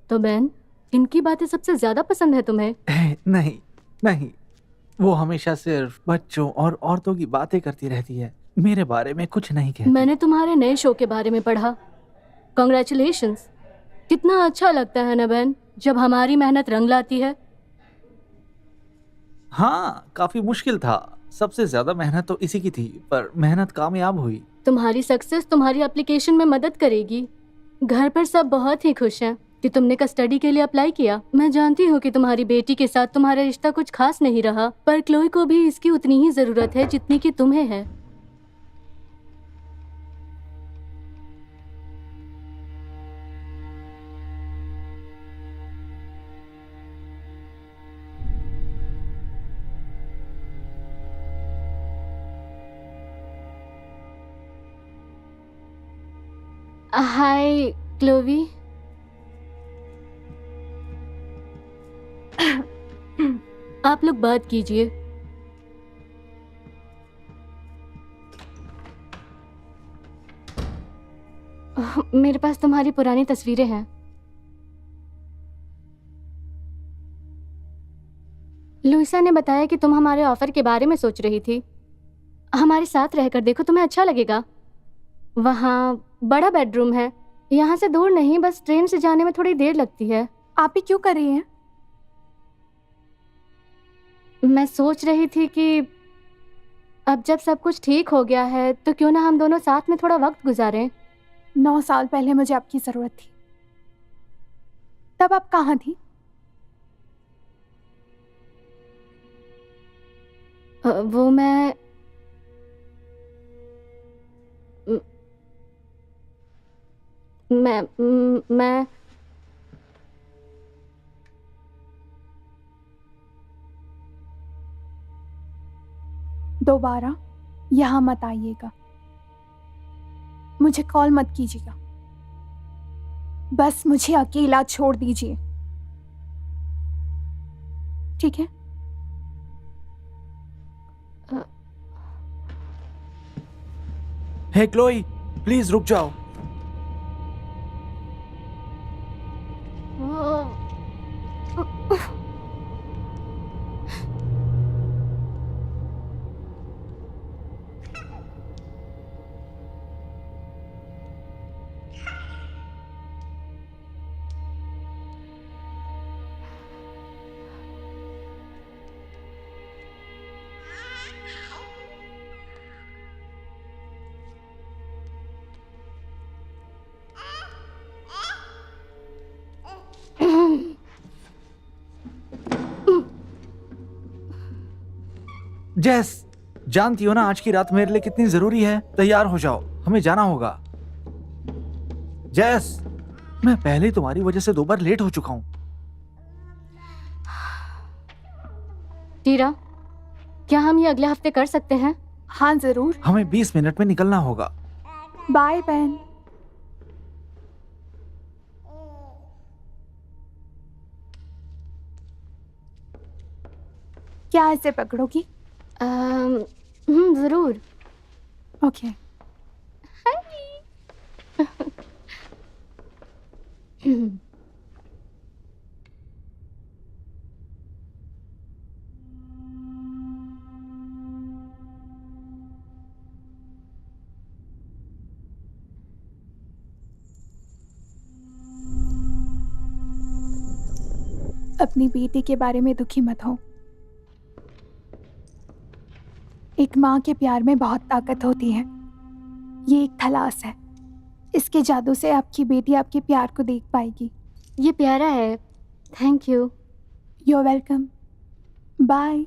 तो बहन, इनकी बातें सबसे ज्यादा पसंद है तुम्हें? नहीं नहीं, वो हमेशा सिर्फ बच्चों और औरतों की बातें करती रहती है, मेरे बारे में कुछ नहीं कहती। मैंने तुम्हारे नए शो के बारे में पढ़ा। कॉन्ग्रेचुलेशंस। कितना अच्छा लगता है ना बहन, जब हमारी मेहनत रंग लाती है। हाँ, काफी मुश्किल था। सबसे ज्यादा मेहनत तो इसी की थी, पर मेहनत कामयाब हुई। तुम्हारी सक्सेस तुम्हारी एप्लीकेशन में मदद करेगी। घर पर सब बहुत ही खुश हैं कि तुमने कस्टडी के लिए अप्लाई किया। मैं जानती हूँ कि तुम्हारी बेटी के साथ तुम्हारा रिश्ता कुछ खास नहीं रहा, पर क्लोई को भी इसकी उतनी ही जरूरत है जितनी कि तुम्हें है। हाय क्लोवी। आप लोग बात कीजिए। मेरे पास तुम्हारी पुरानी तस्वीरें हैं। लुइसा ने बताया कि तुम हमारे ऑफर के बारे में सोच रही थी। हमारे साथ रहकर देखो, तुम्हें अच्छा लगेगा। वहाँ बड़ा बेडरूम है। यहाँ से दूर नहीं, बस ट्रेन से जाने में थोड़ी देर लगती है। आप ही क्यों कर रही हैं? मैं सोच रही थी कि अब जब सब कुछ ठीक हो गया है तो क्यों ना हम दोनों साथ में थोड़ा वक्त गुजारें। 9 साल पहले मुझे आपकी जरूरत थी, तब आप कहाँ थी? वो मैं दोबारा यहाँ मत आइएगा, मुझे कॉल मत कीजिएगा, बस मुझे अकेला छोड़ दीजिए, ठीक है? हे क्लोई, प्लीज रुक जाओ। जेस, जानती हो ना आज की रात मेरे लिए कितनी जरूरी है। तैयार हो जाओ, हमें जाना होगा। जेस, मैं पहले ही तुम्हारी वजह से 2 बार लेट हो चुका हूं। टीरा, क्या हम ये अगले हफ्ते कर सकते हैं? हाँ जरूर। हमें 20 मिनट में निकलना होगा। बाय बहन। क्या ऐसे पकड़ोगी? जरूर। ओके। अपनी बेटी के बारे में दुखी मत हो। एक माँ के प्यार में बहुत ताकत होती है। ये एक थलास है, इसके जादू से आपकी बेटी आपके प्यार को देख पाएगी। ये प्यारा है। Thank you. You are welcome. Bye.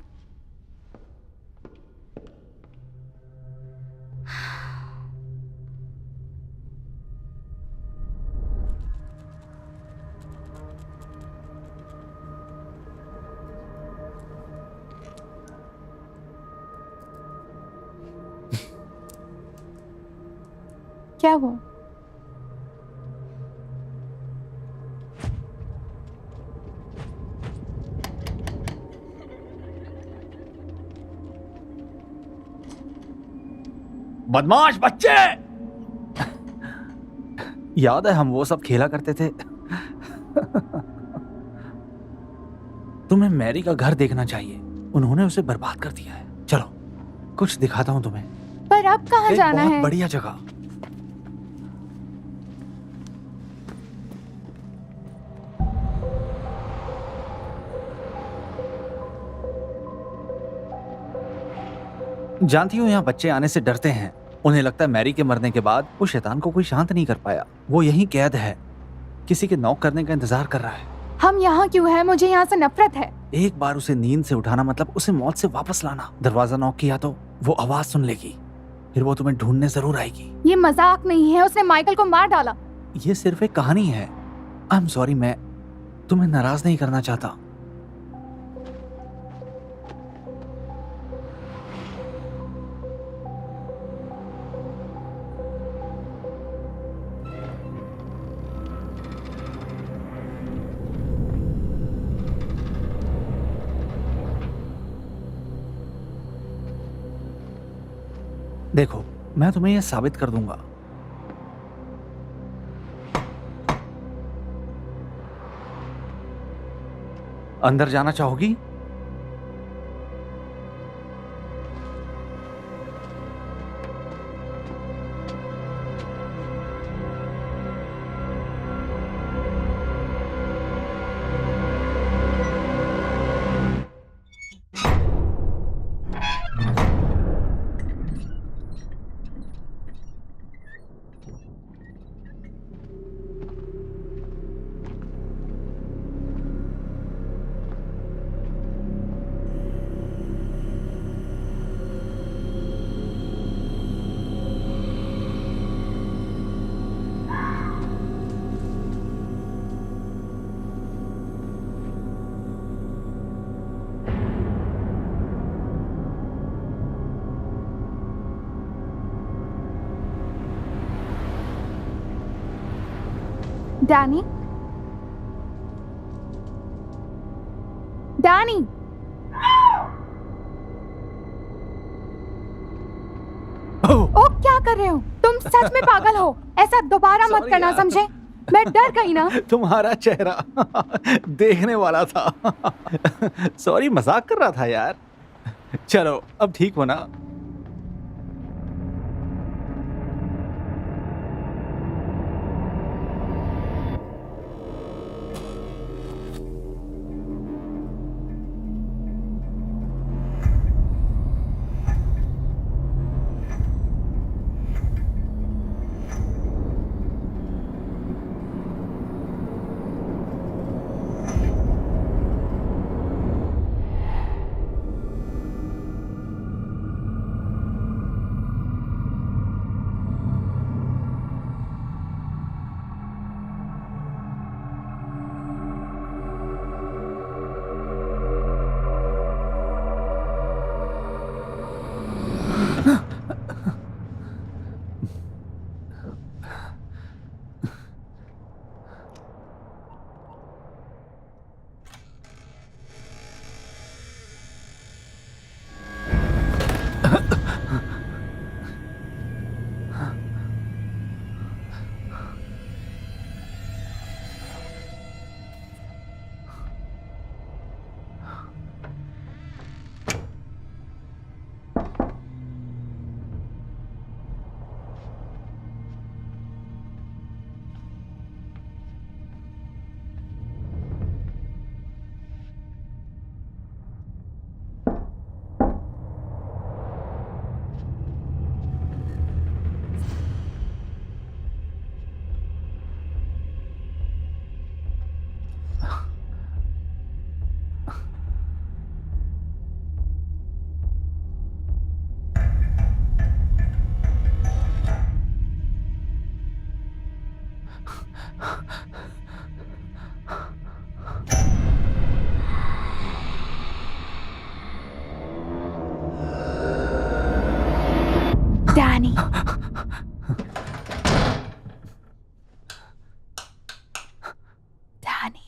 क्या हुआ? बदमाश बच्चे! याद है हम वो सब खेला करते थे? तुम्हें मैरी का घर देखना चाहिए, उन्होंने उसे बर्बाद कर दिया है। चलो कुछ दिखाता हूँ तुम्हें। पर अब कहाँ एक जाना बहुत है? बढ़िया जगह। जानती हूँ यहाँ बच्चे आने से डरते हैं। उन्हें लगता है मैरी के मरने के बाद वो शैतान को कोई शांत नहीं कर पाया। वो यहीं कैद है, किसी के नॉक करने का इंतजार कर रहा है। हम यहाँ क्यों हैं? मुझे यहाँ से नफरत है। एक बार उसे नींद से उठाना मतलब उसे मौत से वापस लाना। दरवाजा नॉक किया तो वो आवाज सुन लेगी, फिर वो तुम्हें ढूंढने जरूर आएगी। ये मजाक नहीं है, उसने माइकल को मार डाला। ये सिर्फ एक कहानी है। आई एम सॉरी, मैं तुम्हें नाराज नहीं करना चाहता। देखो, मैं तुम्हें यह साबित कर दूंगा। अंदर जाना चाहोगी? डैनी, डैनी, ओ क्या कर रहे हो तुम? सच में पागल हो। ऐसा दोबारा मत Sorry करना, यार। समझे? मैं डर गई ना। तुम्हारा चेहरा देखने वाला था। सॉरी, मजाक कर रहा था यार। चलो अब ठीक हो ना? डैनी, डैनी,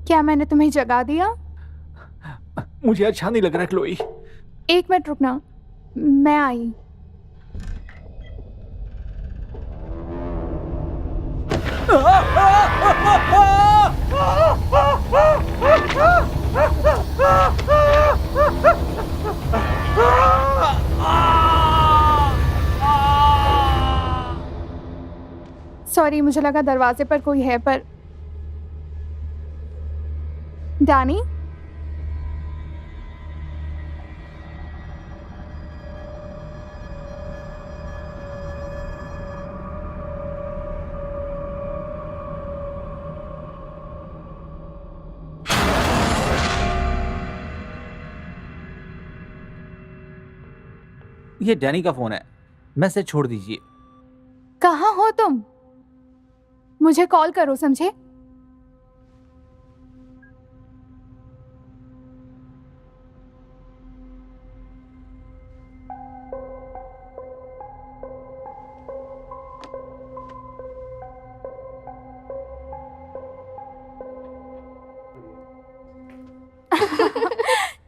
क्या मैंने तुम्हें जगा दिया? मुझे अच्छा नहीं लग रहा क्लोई। 1 मिनट रुकना, मैं आई। सॉरी, मुझे लगा दरवाजे पर कोई है, पर डैनी? ये डैनी का फोन है, मैसेज छोड़ दीजिए। कहाँ हो तुम? मुझे कॉल करो, समझे?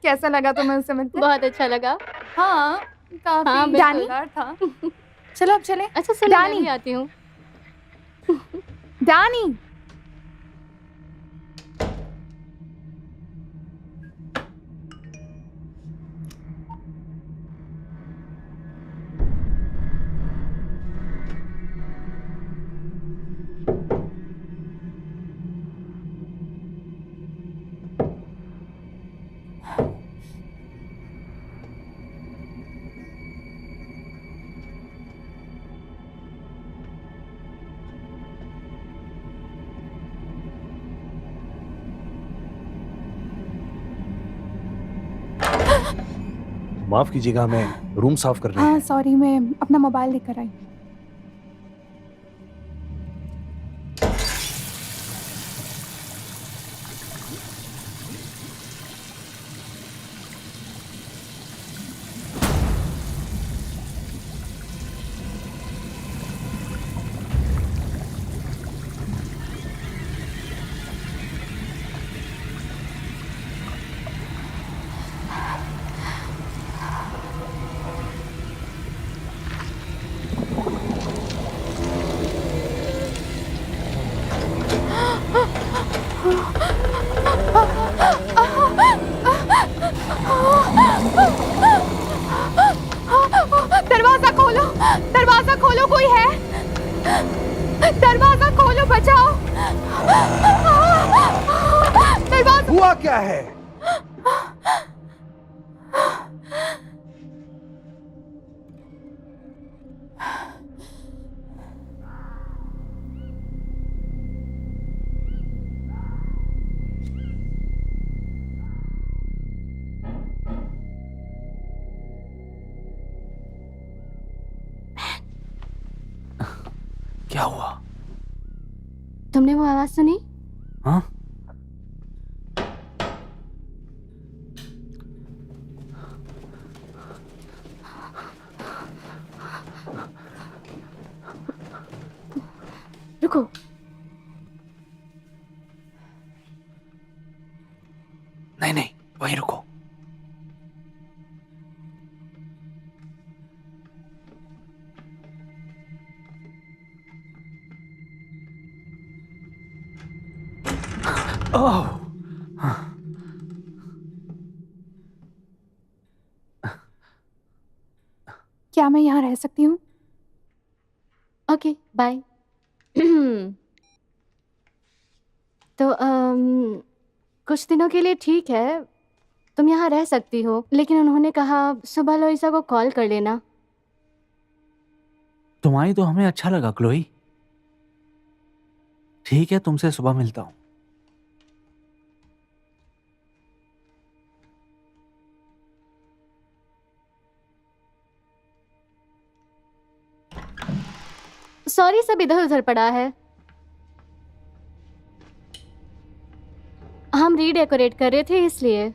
कैसा लगा तुम्हें उससे मिलकर? बहुत अच्छा लगा। हाँ, काफी हाँ, बिल्कुल। डानी था। चलो अब चले। अच्छा सुनो, मैं डैनी। भी आती हूँ। डानी, माफ कीजिएगा, मैं रूम साफ कर रही हाँ हूँ। सॉरी, मैं अपना मोबाइल लेकर आई। दरवाजा खोलो, दरवाजा खोलो, कोई है? दरवाजा खोलो, बचाओ। दरवाजा। हुआ क्या है? क्या हुआ? तुमने वो आवाज सुनी? हाँ? रुको। नहीं नहीं, वहीं रुको। ओह, क्या मैं यहाँ रह सकती हूँ? Okay, bye. तो कुछ दिनों के लिए ठीक है, तुम यहाँ रह सकती हो, लेकिन उन्होंने कहा सुबह लोइसा को कॉल कर लेना। तुम्हारी तो हमें अच्छा लगा क्लोई। ठीक है, तुमसे सुबह मिलता हूँ। सॉरी, सब इधर उधर पड़ा है। हम रीडेकोरेट कर रहे थे इसलिए। अ,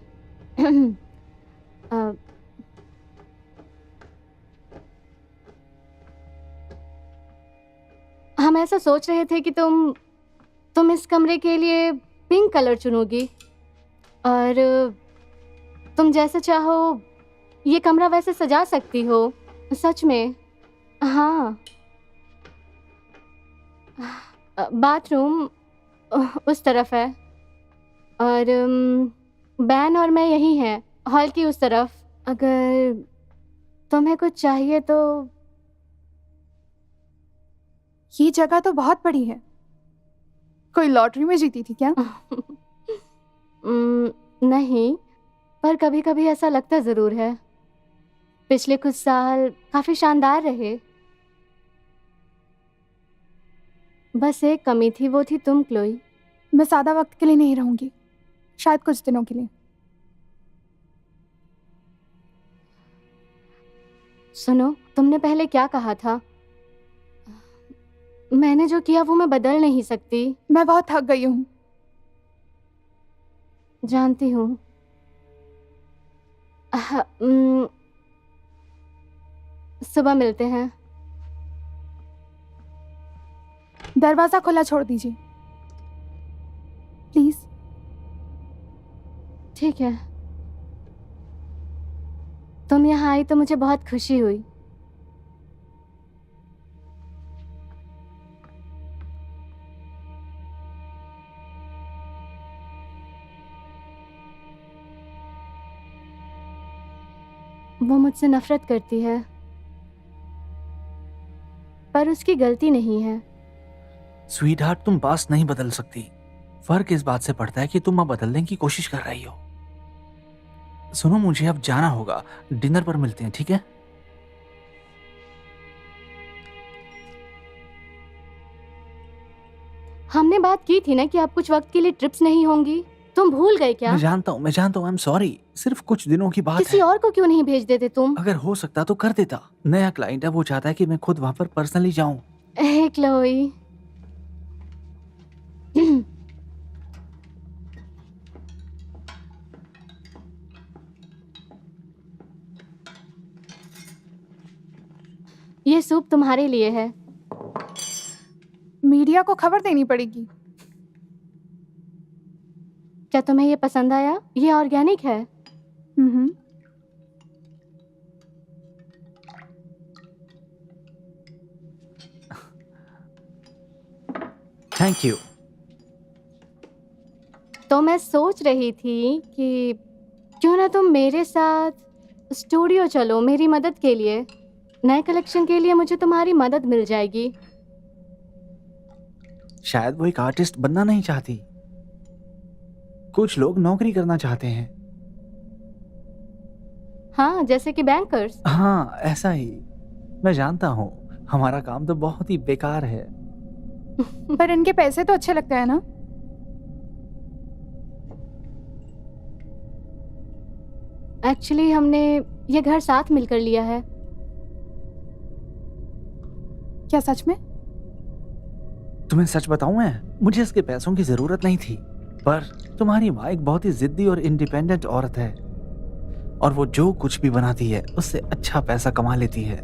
हम ऐसा सोच रहे थे कि तुम इस कमरे के लिए पिंक कलर चुनूंगी और तुम जैसे चाहो ये कमरा वैसे सजा सकती हो। सच में। हाँ, बाथरूम उस तरफ है और बैन और मैं यही हैं, हॉल की उस तरफ। अगर तुम्हें कुछ चाहिए तो। ये जगह तो बहुत बड़ी है। कोई लॉटरी में जीती थी क्या? नहीं, पर कभी कभी ऐसा लगता जरूर है। पिछले कुछ साल काफी शानदार रहे। बस एक कमी थी, वो थी तुम क्लोई। मैं ज़्यादा वक्त के लिए नहीं रहूंगी, शायद कुछ दिनों के लिए। सुनो, तुमने पहले क्या कहा था? मैंने जो किया वो मैं बदल नहीं सकती। मैं बहुत थक गई हूँ। जानती हूँ। सुबह मिलते हैं। दरवाज़ा खुला छोड़ दीजिए प्लीज़। ठीक है। तुम यहाँ आई तो मुझे बहुत खुशी हुई। वो मुझसे नफरत करती है, पर उसकी गलती नहीं है। स्वीट हार्ट, तुम पास्ट नहीं बदल सकती। फर्क इस बात से पड़ता है कि तुम अब बदलने की कोशिश कर रही हो। सुनो, मुझे अब जाना होगा। डिनर पर मिलते हैं, ठीक है? हमने बात की थी ना कि आप कुछ वक्त के लिए ट्रिप्स नहीं होंगी। तुम भूल गए क्या? मैं जानता हूँ, आई एम सॉरी। सिर्फ कुछ दिनों की बात किसी है। और को क्यों नहीं भेज देते तुम? अगर हो सकता तो कर देता। नया क्लाइंट है, वो चाहता है कि मैं खुद वहां पर पर्सनली जाऊं। हे क्लोई। ये सूप तुम्हारे लिए है। मीडिया को खबर देनी पड़ेगी। क्या तुम्हें ये पसंद आया? ये ऑर्गेनिक है। Thank you. तो मैं सोच रही थी कि क्यों ना तुम मेरे साथ स्टूडियो चलो मेरी मदद के लिए। नए कलेक्शन के लिए मुझे तुम्हारी मदद मिल जाएगी। शायद वो एक आर्टिस्ट बनना नहीं चाहती। कुछ लोग नौकरी करना चाहते हैं। हाँ, जैसे कि बैंकर्स। हाँ, ऐसा ही। मैं जानता हूँ, हमारा काम तो बहुत ही बेकार है। पर इनके पैसे तो अच्छे लगते हैं ना? एक्चुअली हमने ये घर साथ मिलकर लिया है। क्या सच में? तुम्हें सच बताऊं, मैं मुझे इसके पैसों की जरूरत नहीं थी, पर तुम्हारी माँ एक बहुत ही जिद्दी और इंडिपेंडेंट औरत है और वो जो कुछ भी बनाती है उससे अच्छा पैसा कमा लेती है।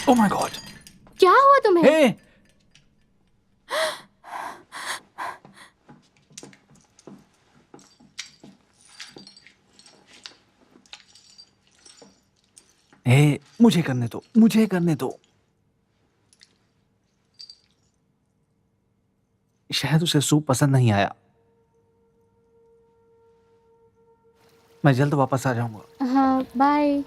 Oh my God! क्या हुआ तुम्हें? हे! हे, मुझे करने दो, मुझे करने दो। शायद उसे सूप पसंद नहीं आया। मैं जल्द वापस आ जाऊंगा। हाँ, बाय।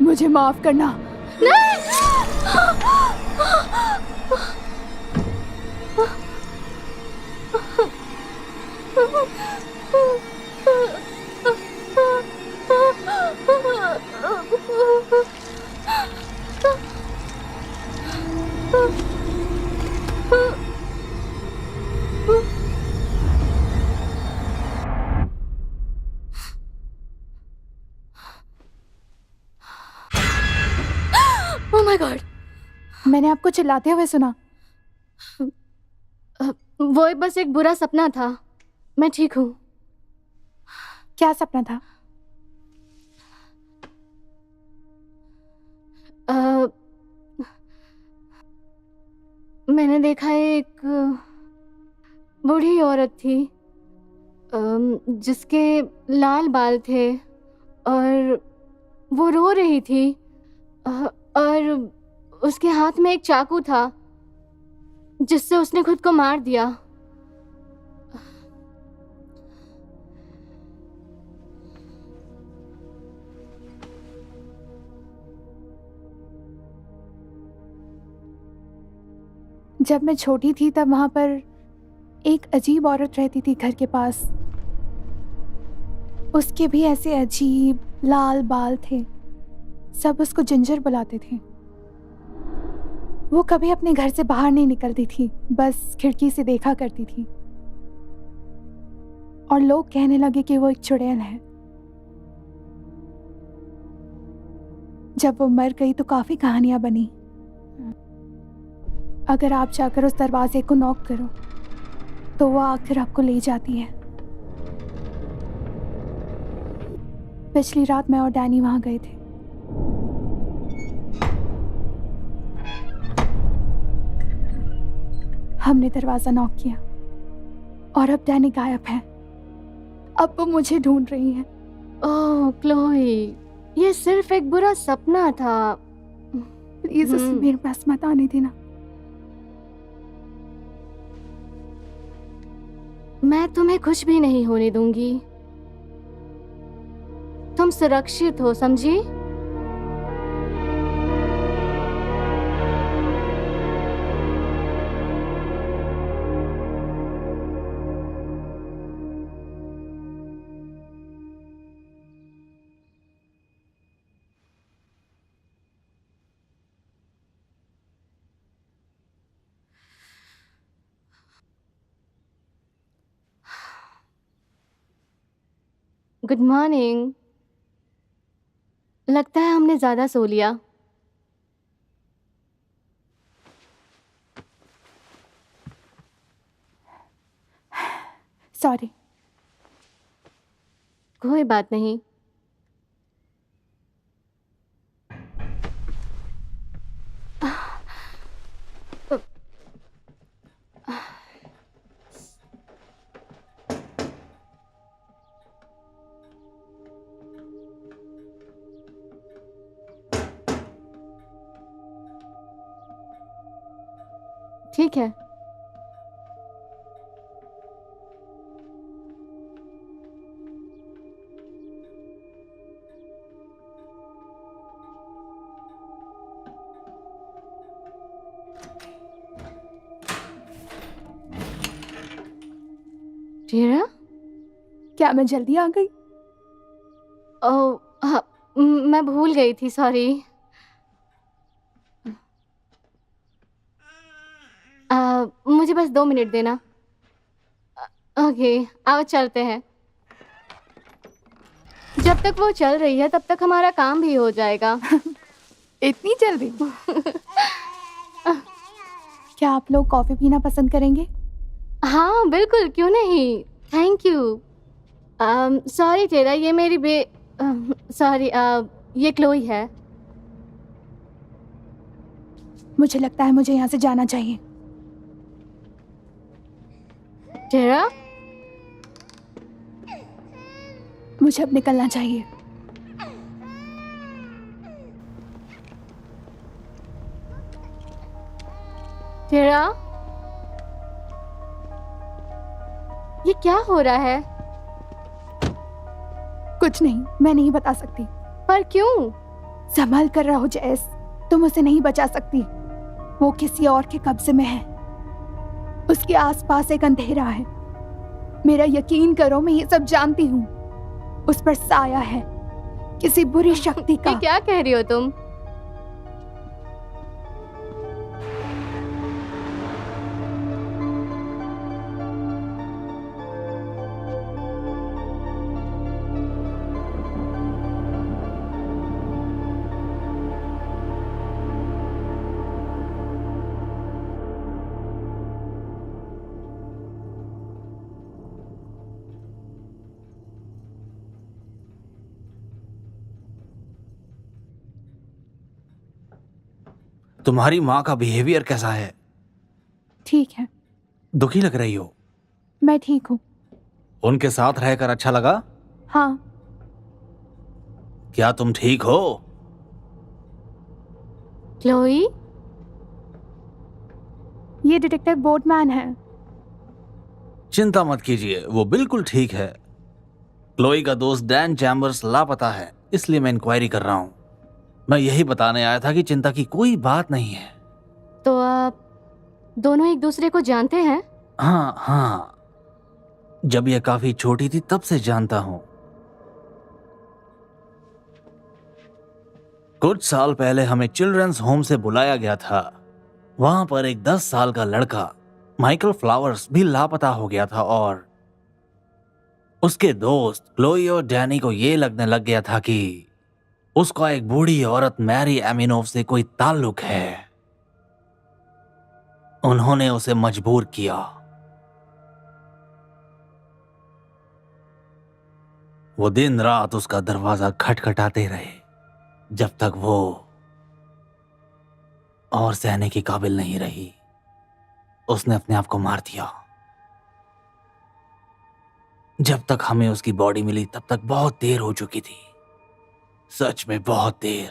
मुझे माफ करना। ओह माय गॉड, मैंने आपको चिल्लाते हुए सुना। वो बस एक बुरा सपना था। मैं ठीक हूँ। क्या सपना था? मैंने देखा एक बूढ़ी औरत थी जिसके लाल बाल थे और वो रो रही थी और उसके हाथ में एक चाकू था जिससे उसने खुद को मार दिया। जब मैं छोटी थी तब वहां पर एक अजीब औरत रहती थी घर के पास। उसके भी ऐसे अजीब लाल बाल थे। सब उसको जिंजर बुलाते थे। वो कभी अपने घर से बाहर नहीं निकलती थी, बस खिड़की से देखा करती थी। और लोग कहने लगे कि वो एक चुड़ैल है। जब वो मर गई तो काफी कहानियां बनी। अगर आप जाकर उस दरवाजे को नॉक करो तो वो आकर आपको ले जाती है। पिछली रात मैं और डैनी वहां गए थे। हमने दरवाजा नॉक किया और अब डैनी गायब है। अब वो मुझे ढूंढ रही है। ओह क्लोई, ये सिर्फ एक बुरा सपना था। प्लीज उसे मेरे पास मत आने देना। मैं तुम्हें कुछ भी नहीं होने दूंगी। तुम सुरक्षित हो, समझी? Good morning. लगता है हमने ज्यादा सो लिया। सॉरी। कोई बात नहीं। ठीक है। टीरा, क्या मैं जल्दी आ गई? ओह हाँ, मैं भूल गई थी, सॉरी। मुझे बस 2 मिनट देना। ओके, आओ चलते हैं। जब तक वो चल रही है तब तक हमारा काम भी हो जाएगा। इतनी जल्दी? क्या आप लोग कॉफी पीना पसंद करेंगे? हाँ बिल्कुल, क्यों नहीं। Thank you. सॉरी टेरा, ये मेरी सॉरी, ये क्लोई है। मुझे लगता है मुझे यहाँ से जाना चाहिए। टेरा, मुझे अब निकलना चाहिए। टेरा, ये क्या हो रहा है? कुछ नहीं, मैं नहीं बता सकती। पर क्यों? संभल कर रहो जैस, तुम उसे नहीं बचा सकती। वो किसी और के कब्जे में है। उसके आसपास एक अंधेरा है। मेरा यकीन करो, मैं ये सब जानती हूँ। उस पर साया है किसी बुरी शक्ति ये का। क्या कह रही हो तुम? तुम्हारी माँ का बिहेवियर कैसा है? ठीक है, दुखी लग रही हो। मैं ठीक हूँ। उनके साथ रहकर अच्छा लगा? हाँ। क्या तुम ठीक हो? क्लोई, ये डिटेक्टिव बोटमैन है। चिंता मत कीजिए, वो बिल्कुल ठीक है। क्लोई का दोस्त डैन चैम्बर्स लापता है, इसलिए मैं इंक्वायरी कर रहा हूँ। मैं यही बताने आया था कि चिंता की कोई बात नहीं है। तो आप दोनों एक दूसरे को जानते हैं? हाँ हाँ, जब यह काफी छोटी थी तब से जानता हूँ। कुछ साल पहले हमें चिल्ड्रंस होम से बुलाया गया था। वहां पर एक 10 साल का लड़का माइकल फ्लावर्स भी लापता हो गया था और उसके दोस्त क्लोई और डैनी को यह लगने लग गया था कि उसका एक बूढ़ी औरत मैरी एमिनोव से कोई ताल्लुक है। उन्होंने उसे मजबूर किया। वो दिन रात उसका दरवाजा खटखटाते रहे जब तक वो और सहने के काबिल नहीं रही। उसने अपने आप को मार दिया। जब तक हमें उसकी बॉडी मिली तब तक बहुत देर हो चुकी थी। सच में बहुत देर।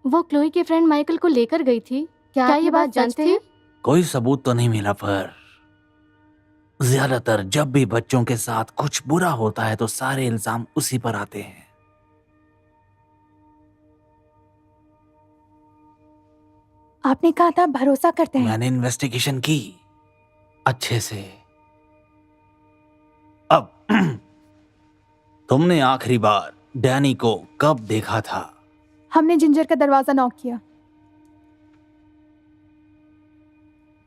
वो क्लोई के फ्रेंड माइकल को लेकर गई थी। क्या ये बात जानते हैं? कोई सबूत तो नहीं मिला, पर ज्यादातर जब भी बच्चों के साथ कुछ बुरा होता है तो सारे इल्जाम उसी पर आते हैं। आपने कहा था भरोसा करते हैं। मैंने इन्वेस्टिगेशन की अच्छे से। अब तुमने आखिरी बार डैनी को कब देखा था? हमने जिंजर का दरवाजा नॉक किया।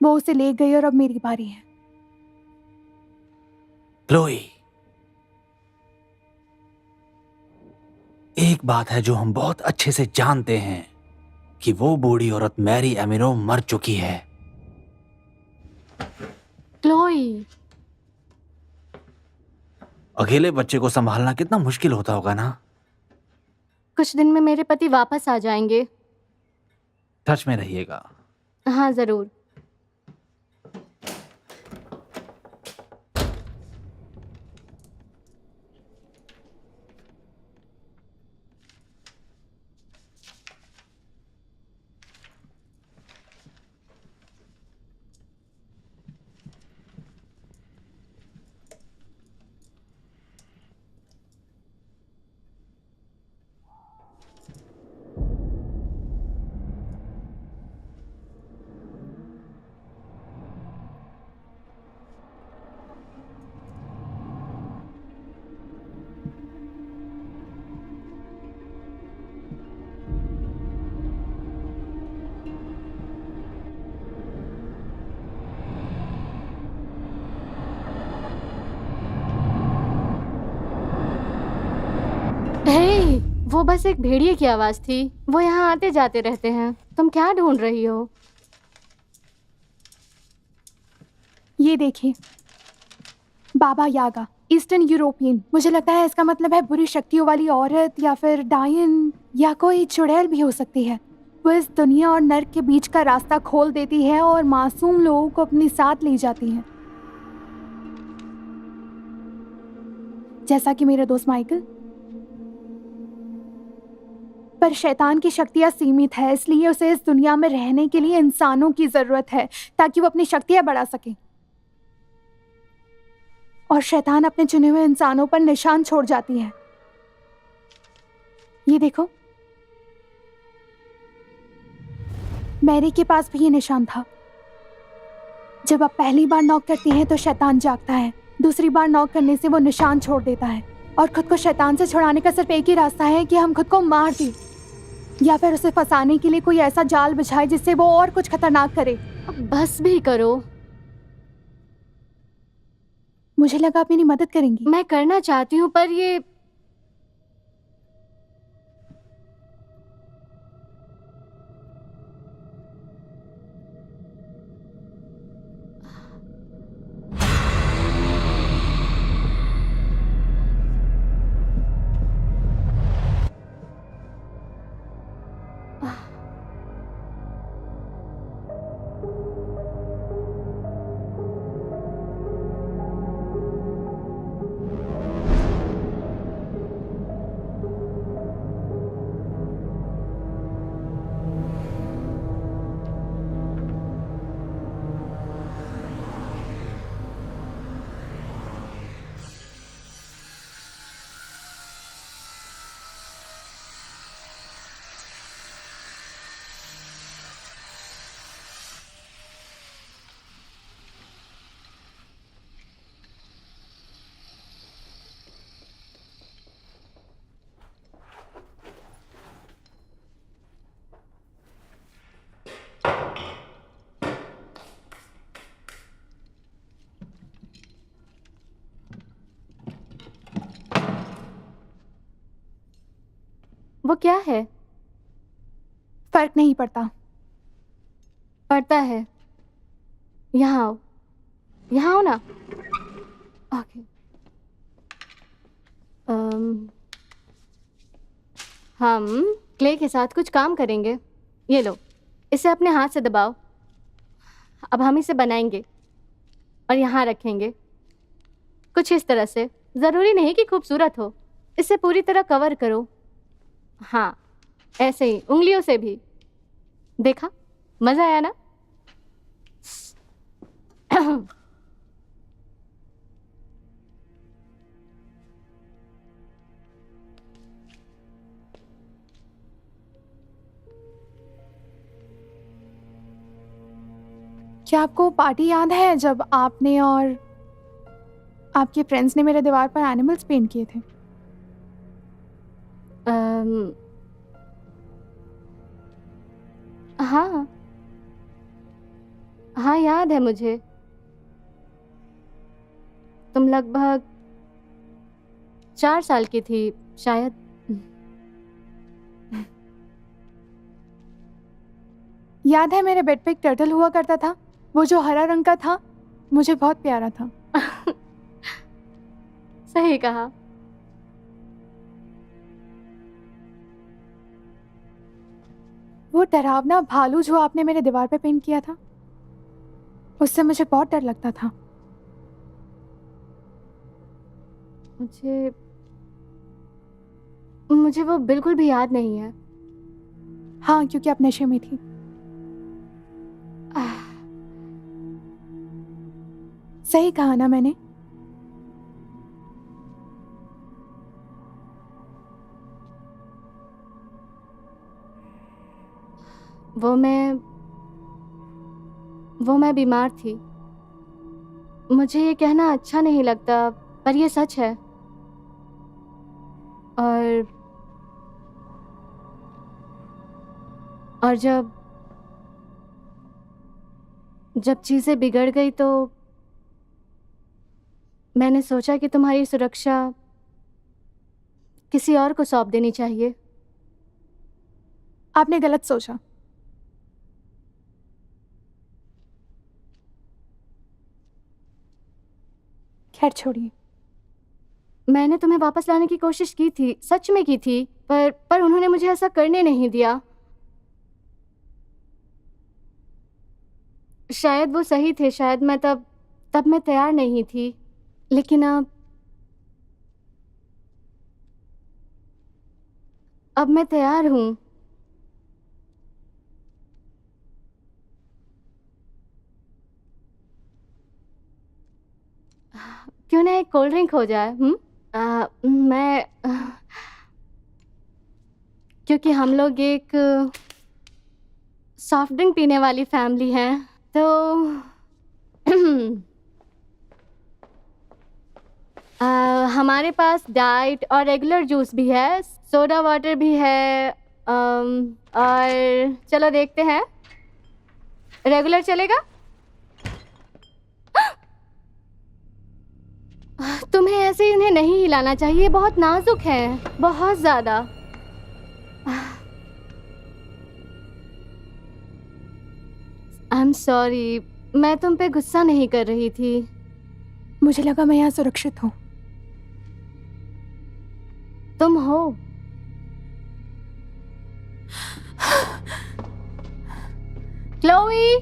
वो उसे ले गई और अब मेरी बारी है। क्लोई, एक बात है जो हम बहुत अच्छे से जानते हैं कि वो बूढ़ी औरत मैरी एमिनो मर चुकी है। क्लोई, अकेले बच्चे को संभालना कितना मुश्किल होता होगा ना? कुछ दिन में मेरे पति वापस आ जाएंगे। टच में रहिएगा। हाँ जरूर। हे, वो बस एक भेड़िए की आवाज थी। वो यहाँ आते जाते रहते हैं। तुम क्या ढूंढ रही हो? ये देखिए, बाबा यागा, ईस्टर्न यूरोपियन। मुझे लगता है इसका मतलब है बुरी शक्तियों वाली औरत या फिर डायन या कोई चुड़ैल भी हो सकती है। वो इस दुनिया और नर्क के बीच का रास्ता खोल देती है और मासूम लोगों को अपने साथ ले जाती है, जैसा कि मेरा दोस्त माइकल। पर शैतान की शक्तियां सीमित है, इसलिए उसे इस दुनिया में रहने के लिए इंसानों की जरूरत है ताकि वो अपनी शक्तियां बढ़ा सके। और शैतान अपने चुने हुए इंसानों पर निशान छोड़ जाती है। ये देखो, मैरी के पास भी ये निशान था। जब आप पहली बार नॉक करती हैं तो शैतान जागता है, दूसरी बार नॉक करने से वो निशान छोड़ देता है। और खुद को शैतान से छुड़ाने का सिर्फ एक ही रास्ता है कि हम खुद को मार दें, या फिर उसे फंसाने के लिए कोई ऐसा जाल बिछाए जिससे वो और कुछ खतरनाक करे। अब बस भी करो। मुझे लगा आप मेरी मदद करेंगी। मैं करना चाहती हूँ पर ये वो क्या है? फर्क नहीं पड़ता। पड़ता है। यहाँ आओ, यहाँ आओ ना। ओके। हम क्ले के साथ कुछ काम करेंगे। ये लो, इसे अपने हाथ से दबाओ। अब हम इसे बनाएंगे और यहाँ रखेंगे, कुछ इस तरह से। ज़रूरी नहीं कि खूबसूरत हो, इसे पूरी तरह कवर करो। हाँ, ऐसे ही उंगलियों से भी। देखा, मज़ा आया ना? क्या आपको पार्टी याद है जब आपने और आपके फ्रेंड्स ने मेरे दीवार पर एनिमल्स पेंट किए थे? हाँ हाँ, याद है मुझे। तुम लगभग 4 साल की थी शायद। याद है मेरे बेड पे एक टर्टल हुआ करता था, वो जो हरा रंग का था, मुझे बहुत प्यारा था। सही कहा। वो डरावना भालू जो आपने मेरे दीवार पे पेंट किया था, उससे मुझे बहुत डर लगता था। मुझे मुझे वो बिल्कुल भी याद नहीं है। हाँ, क्योंकि आप नशे में थी। सही कहा ना मैंने? वो मैं बीमार थी। मुझे ये कहना अच्छा नहीं लगता, पर ये सच है। और जब चीजें बिगड़ गई तो मैंने सोचा कि तुम्हारी सुरक्षा किसी और को सौंप देनी चाहिए। आपने गलत सोचा। खैर छोड़िए। मैंने तुम्हें वापस लाने की कोशिश की थी, सच में की थी, पर उन्होंने मुझे ऐसा करने नहीं दिया। शायद वो सही थे, शायद मैं तब मैं तैयार नहीं थी। लेकिन अब मैं तैयार हूँ। क्यों ना एक कोल्ड ड्रिंक हो जाए। मैं क्योंकि हम लोग एक सॉफ्ट ड्रिंक पीने वाली फैमिली हैं, तो हमारे पास डाइट और रेगुलर जूस भी है, सोडा वाटर भी है, और चलो देखते हैं, रेगुलर चलेगा? तुम्हें ऐसे इन्हें नहीं हिलाना चाहिए, बहुत नाजुक है, बहुत ज्यादा। आई एम सॉरी, मैं तुम पे गुस्सा नहीं कर रही थी। मुझे लगा मैं यहाँ सुरक्षित हूँ। तुम हो। क्लोई,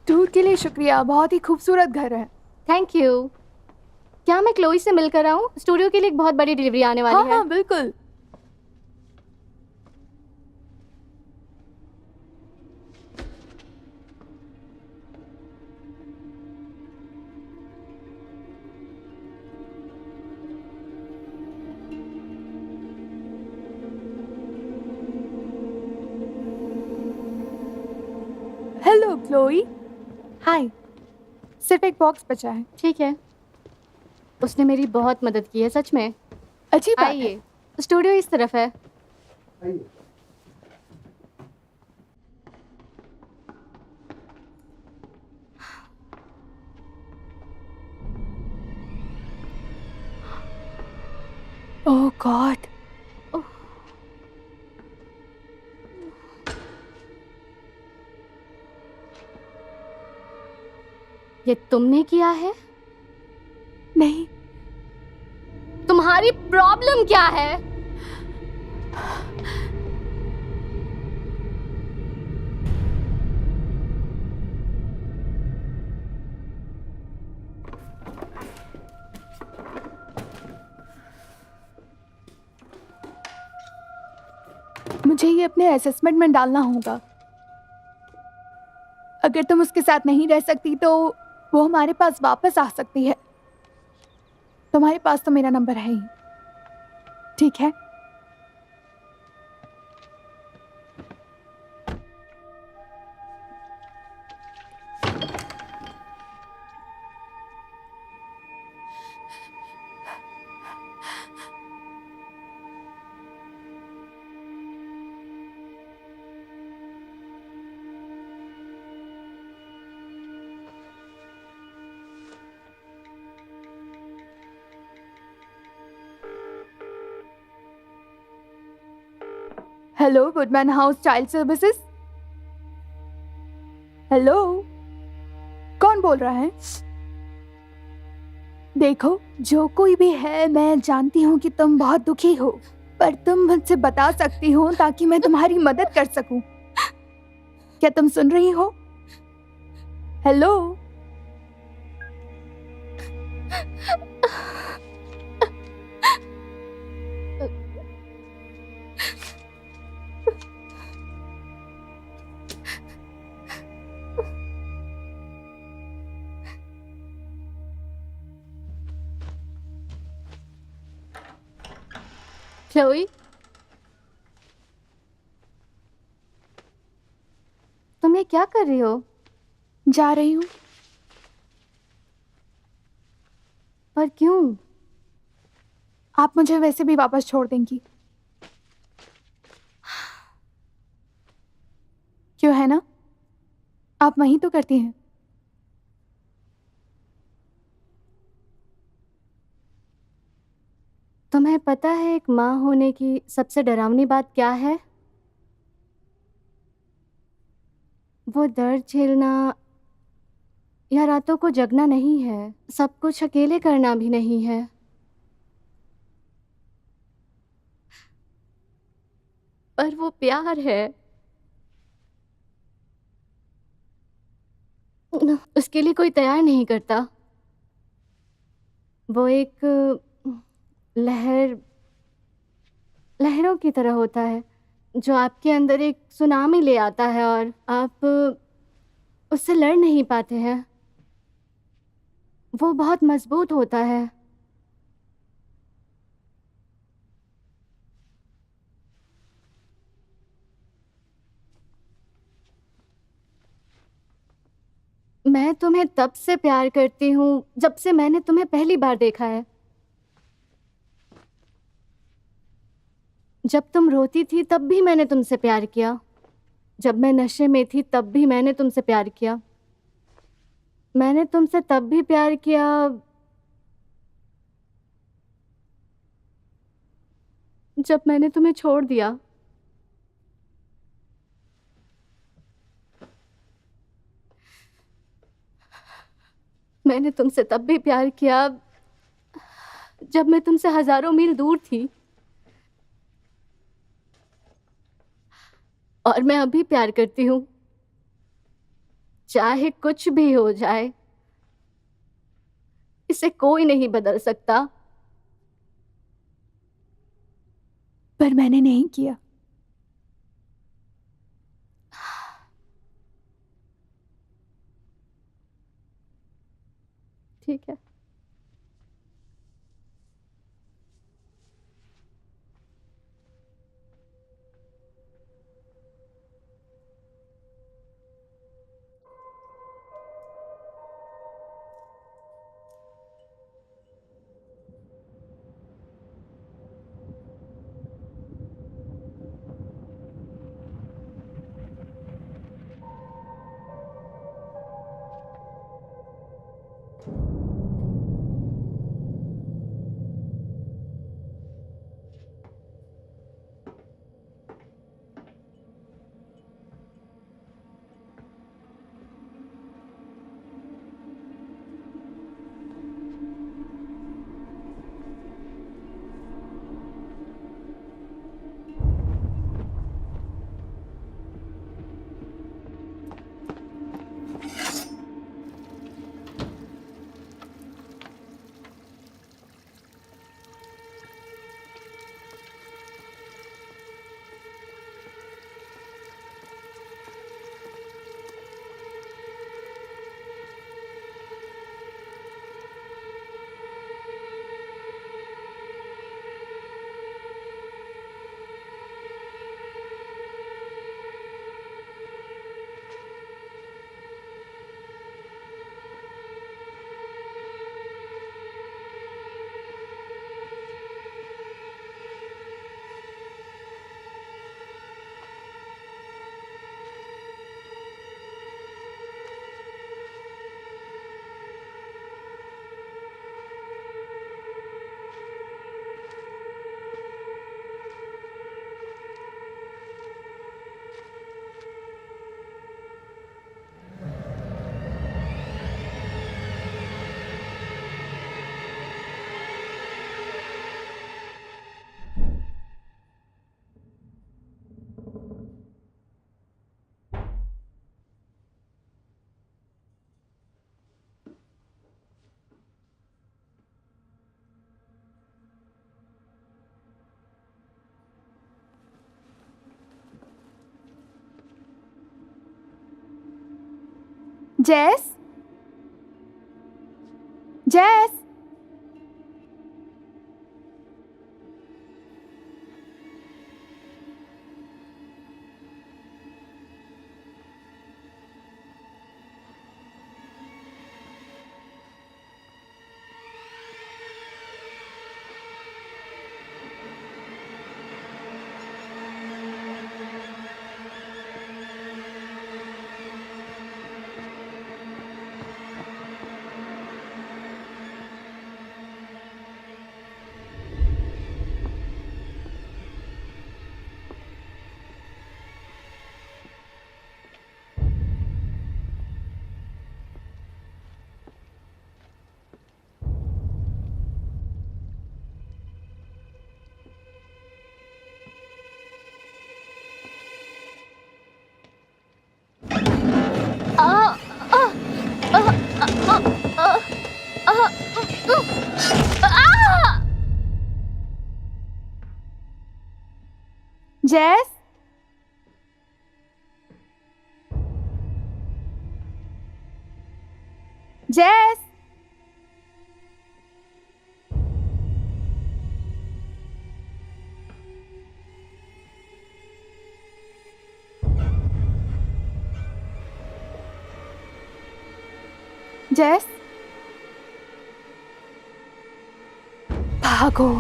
टूर के लिए शुक्रिया, बहुत ही खूबसूरत घर है। Thank you. क्या मैं क्लोई से मिलकर आऊं? स्टूडियो के लिए एक बहुत बड़ी डिलीवरी आने वाली हाँ है। हाँ बिल्कुल। Hello Chloe. हाय। सिर्फ एक बॉक्स बचा है। ठीक है, उसने मेरी बहुत मदद की है, सच में। अच्छी बात है। आइए, स्टूडियो इस तरफ है। ओह गॉड। ये तुमने किया है? नहीं। तुम्हारी प्रॉब्लम क्या है? मुझे ये अपने असेसमेंट में डालना होगा। अगर तुम उसके साथ नहीं रह सकती तो वो हमारे पास वापस आ सकती है। तुम्हारे पास तो मेरा नंबर है ही, ठीक है? Hello, woodman house child services. Hello, कौन बोल रहा है? देखो, जो कोई भी है, मैं जानती हूँ कि तुम बहुत दुखी हो, पर तुम मुझसे बता सकती हो ताकि मैं तुम्हारी मदद कर सकूं। क्या तुम सुन रही हो? हेलो। क्लोई, तुम ये क्या कर रही हो? जा रही हूँ। पर क्यों? आप मुझे वैसे भी वापस छोड़ देंगी, क्यों है ना? आप वहीं तो करती हैं। तुम्हें पता है एक माँ होने की सबसे डरावनी बात क्या है? वो दर्द झेलना या रातों को जगना नहीं है, सब कुछ अकेले करना भी नहीं है। पर वो प्यार है, उसके लिए कोई तैयार नहीं करता। वो एक लहरों की तरह होता है, जो आपके अंदर एक सुनामी ले आता है और आप उससे लड़ नहीं पाते हैं। वो बहुत मजबूत होता है। मैं तुम्हें तब से प्यार करती हूँ जब से मैंने तुम्हें पहली बार देखा है। जब तुम रोती थी तब भी मैंने तुमसे प्यार किया। जब मैं नशे में थी तब भी मैंने तुमसे प्यार किया। मैंने तुमसे तब भी प्यार किया जब मैंने तुम्हें छोड़ दिया। मैंने तुमसे तब भी प्यार किया जब मैं तुमसे हजारों मील दूर थी। और मैं अभी प्यार करती हूँ, चाहे कुछ भी हो जाए। इसे कोई नहीं बदल सकता। पर मैंने नहीं किया। ठीक है। जैस, जैस, जैस, जैस, जैस, भागो।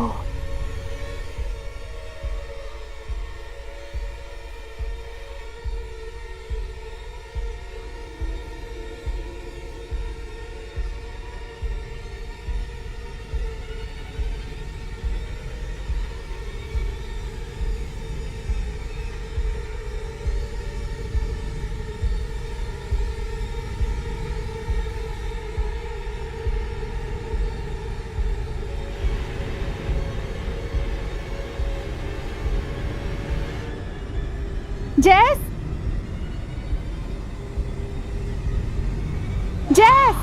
जैस, जैस,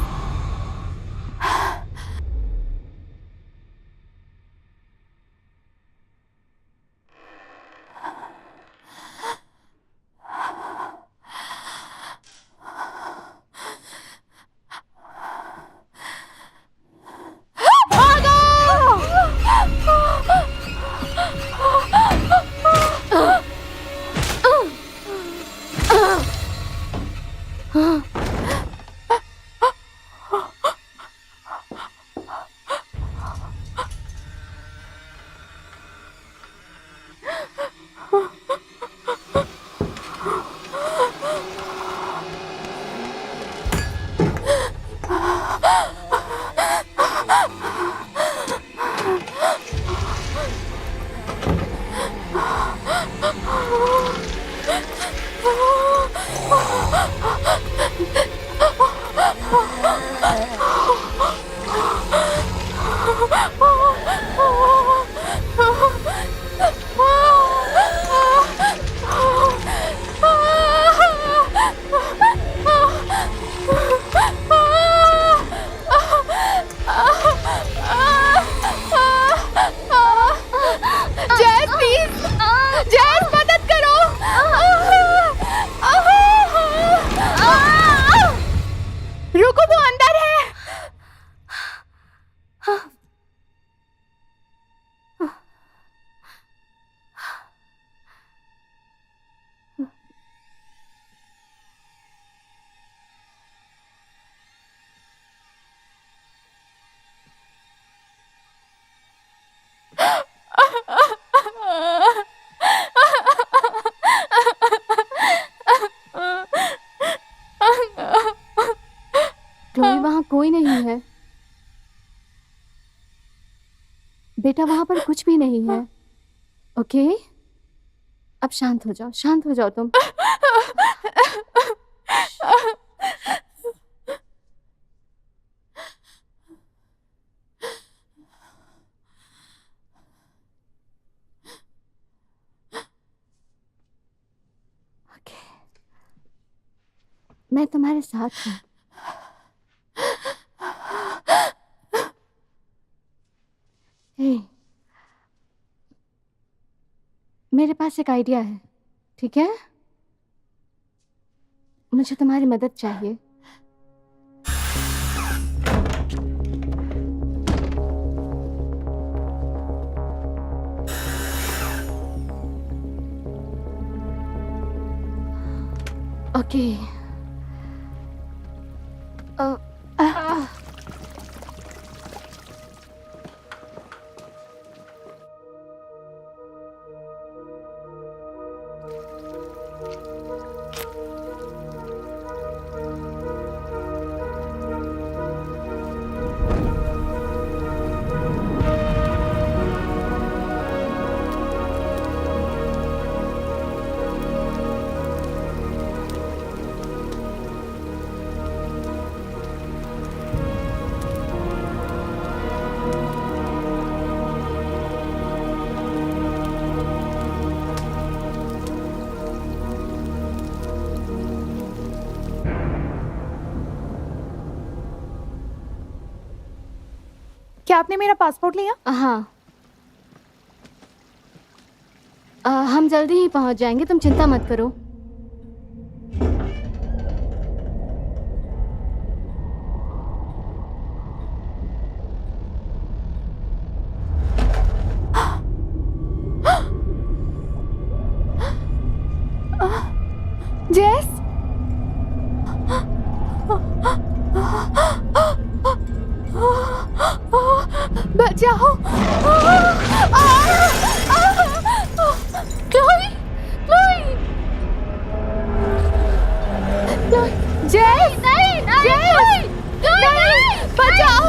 क्लोई, वहाँ कोई नहीं है बेटा, वहां पर कुछ भी नहीं है। ओके, अब शांत हो जाओ तुम। ओके, मैं तुम्हारे साथ हूँ। हे, मेरे पास एक आइडिया है, ठीक है? मुझे तुम्हारी मदद चाहिए। ओके, क्या आपने मेरा पासपोर्ट लिया? हाँ, हम जल्दी ही पहुंच जाएंगे, तुम चिंता मत करो। बचाओ। क्लोई, क्लोई, क्लोई, जेस, नहीं, नहीं, नहीं, बचाओ।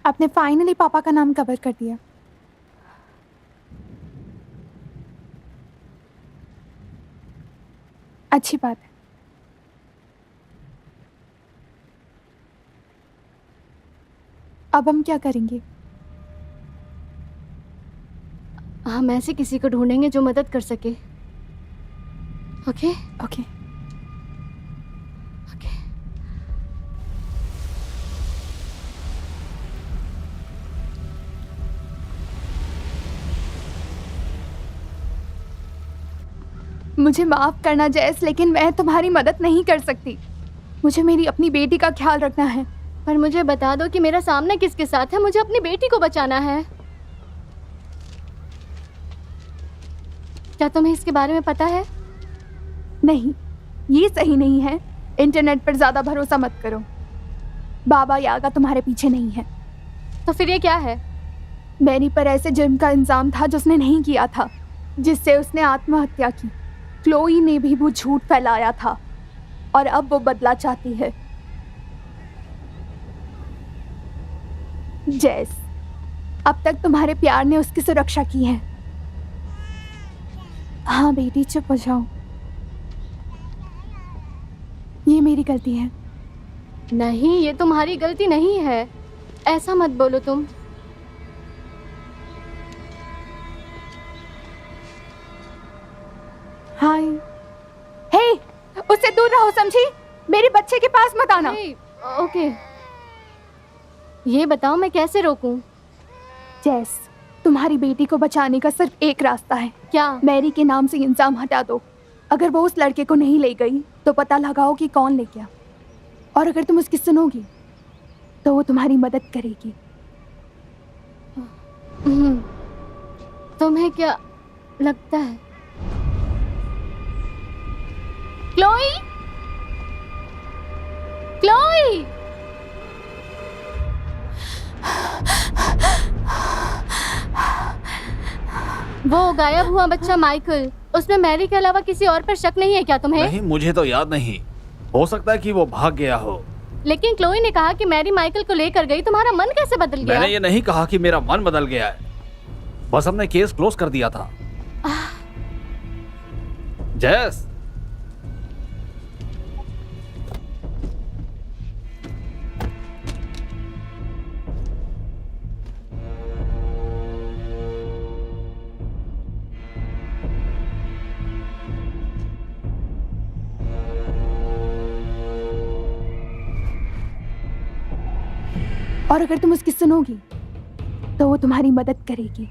आपने फाइनली पापा का नाम कवर कर दिया। अच्छी बात है। अब हम क्या करेंगे? हम ऐसे किसी को ढूंढेंगे जो मदद कर सके। Okay okay. ओके। मुझे माफ करना जैस, लेकिन मैं तुम्हारी मदद नहीं कर सकती। मुझे मेरी अपनी बेटी का ख्याल रखना है। पर मुझे बता दो कि मेरा सामना किसके साथ है। मुझे अपनी बेटी को बचाना है। क्या तुम्हें इसके बारे में पता है? नहीं, ये सही नहीं है। इंटरनेट पर ज्यादा भरोसा मत करो। बाबा यागा तुम्हारे पीछे नहीं है। तो फिर ये क्या है? मैरी पर ऐसे जुर्म का इल्जाम था जो उसने नहीं किया था, जिससे उसने आत्महत्या की। क्लोई ने भी वो झूठ फैलाया था और अब वो बदला चाहती है। जैस, अब तक तुम्हारे प्यार ने उसकी सुरक्षा की है। हाँ बेटी, चुप हो जाओ। ये मेरी गलती है। नहीं, ये तुम्हारी गलती नहीं है। ऐसा मत बोलो तुम। हाय। हे, उससे दूर रहो, समझी? मेरे बच्चे के पास मत आना। ओके। ये बताओ मैं कैसे रोकूं? जैस, तुम्हारी बेटी को बचाने का सिर्फ एक रास्ता है। क्या? मैरी के नाम से इंजाम हटा दो। अगर वो उस लड़के को नहीं ले गई तो पता लगाओ कि कौन ले गया, और अगर तुम उसकी सुनोगी तो वो तुम्हारी मदद करेगी। तुम्हें क्या लगता है? क्लोई, क्लोई, वो गायब हुआ बच्चा माइकल, उसमें मैरी के अलावा किसी और पर शक नहीं है क्या तुम्हें? नहीं, मुझे तो याद नहीं। हो सकता है कि वो भाग गया हो। लेकिन क्लोई ने कहा कि मैरी माइकल को लेकर गई। तुम्हारा मन कैसे बदल गया? मैंने ये नहीं कहा कि मेरा मन बदल गया है, बस हमने केस क्लोज कर दिया था। जैस, और अगर तुम उसकी सुनोगी तो वो तुम्हारी मदद करेगी।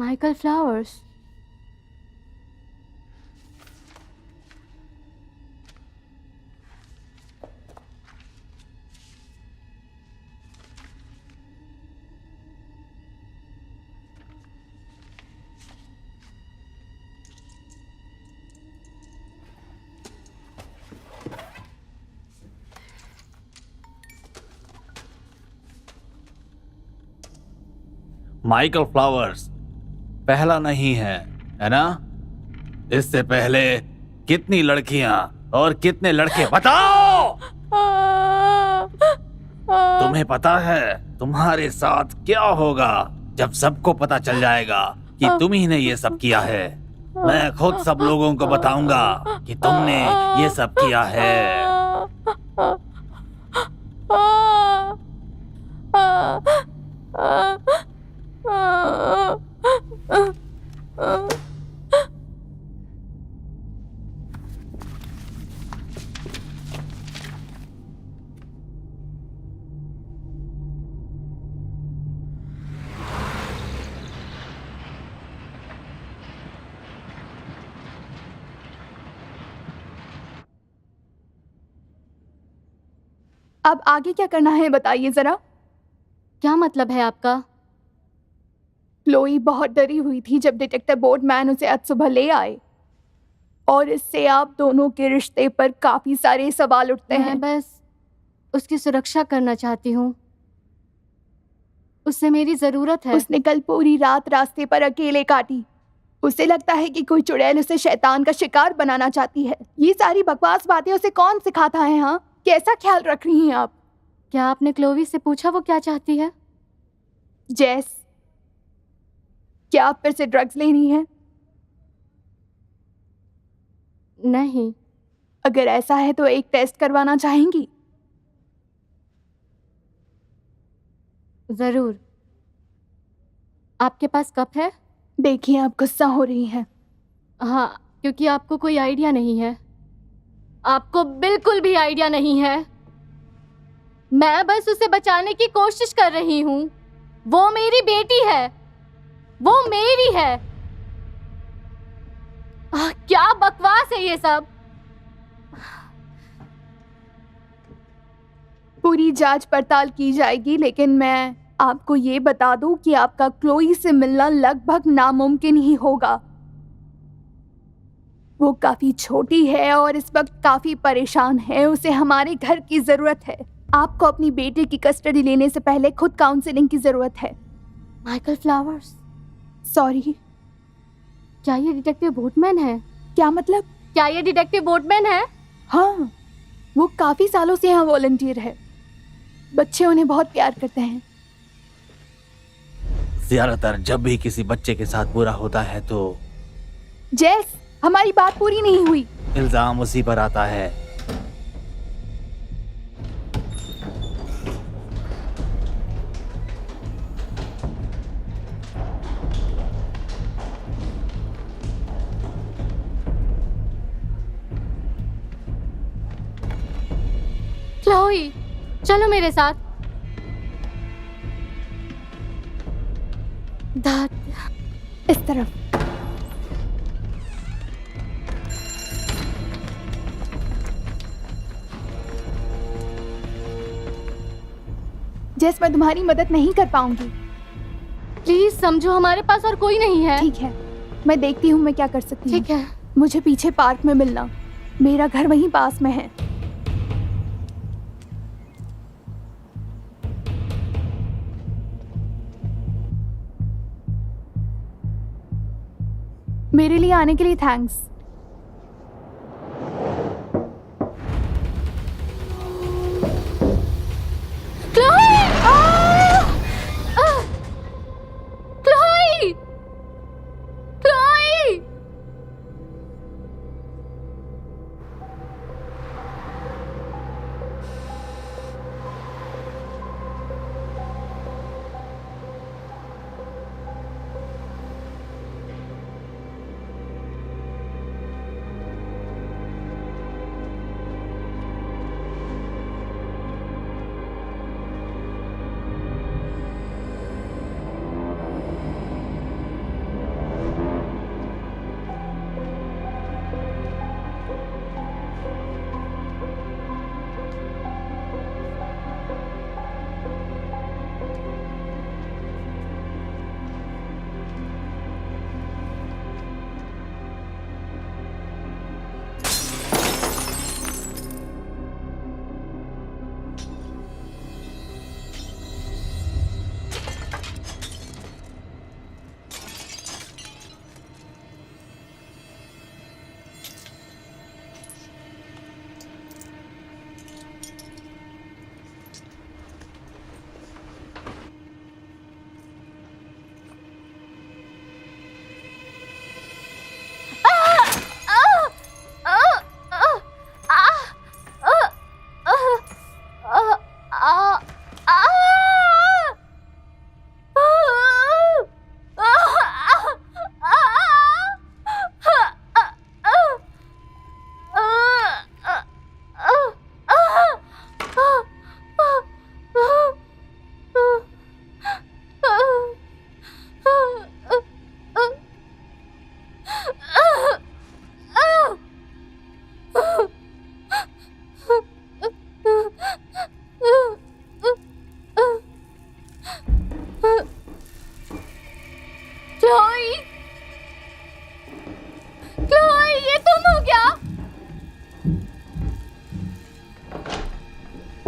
Michael flowers. माइकल फ्लावर्स पहला नहीं है ना? इससे पहले कितनी लड़कियां और कितने लड़के बताओ। तुम्हें पता है तुम्हारे साथ क्या होगा जब सबको पता चल जाएगा कि तुम ही ने ये सब किया है। मैं खुद सब लोगों को बताऊंगा कि तुमने ये सब किया है। अब आगे क्या करना है बताइए जरा। क्या मतलब है आपका? क्लोई बहुत डरी हुई थी जब डिटेक्टिव बोर्डमैन उसे आज सुबह ले आए, और इससे आप दोनों के रिश्ते पर काफी सारे सवाल उठते हैं। मैं बस उसकी सुरक्षा करना चाहती हूँ। उससे मेरी जरूरत है। उसने कल पूरी रात रास्ते पर अकेले काटी। उसे लगता है कि कोई चुड़ैल उसे शैतान का शिकार बनाना चाहती है। ये सारी बकवास बातें उसे कौन सिखाता है? हाँ, कैसा ख्याल रख रही हैं आप? क्या आपने क्लोवी से पूछा वो क्या चाहती है? जेस, क्या आप फिर से ड्रग्स लेनी है? नहीं। अगर ऐसा है तो एक टेस्ट करवाना चाहेंगी? जरूर। आपके पास कप है? देखिए, आप गुस्सा हो रही हैं। हाँ, क्योंकि आपको कोई आइडिया नहीं है। आपको बिल्कुल भी आइडिया नहीं है। मैं बस उसे बचाने की कोशिश कर रही हूँ। वो मेरी बेटी है, वो मेरी है। क्या बकवास है ये सब। पूरी जांच पड़ताल की जाएगी, लेकिन मैं आपको ये बता दूं कि आपका क्लोई से मिलना लगभग नामुमकिन ही होगा। वो काफी छोटी है और इस वक्त काफी परेशान है। उसे हमारे घर की जरूरत है। आपको अपनी बेटी की कस्टडी लेने से पहले खुद काउंसलिंग की जरूरत है। Michael flowers, sorry. क्या ये डिटेक्टिव बोटमैन है? क्या मतलब? क्या ये डिटेक्टिव बोटमैन है? हाँ, वो काफी सालों से यहाँ वॉलंटियर है। बच्चे उन्हें बहुत प्यार करते हैं। ज्यादातर जब भी किसी बच्चे के साथ बुरा होता है तो जेस, हमारी बात पूरी नहीं हुई। इल्जाम उसी पर आता है। क्लोई, चलो मेरे साथ। इस तरफ। जेस, मैं तुम्हारी मदद नहीं कर पाऊंगी। प्लीज समझो, हमारे पास और कोई नहीं है। ठीक है, मैं देखती हूँ मैं क्या कर सकती हूँ। ठीक है। मुझे पीछे पार्क में मिलना। मेरा घर वहीं पास में है। मेरे लिए आने के लिए थैंक्स। क्लोई! क्लोई! क्लोई!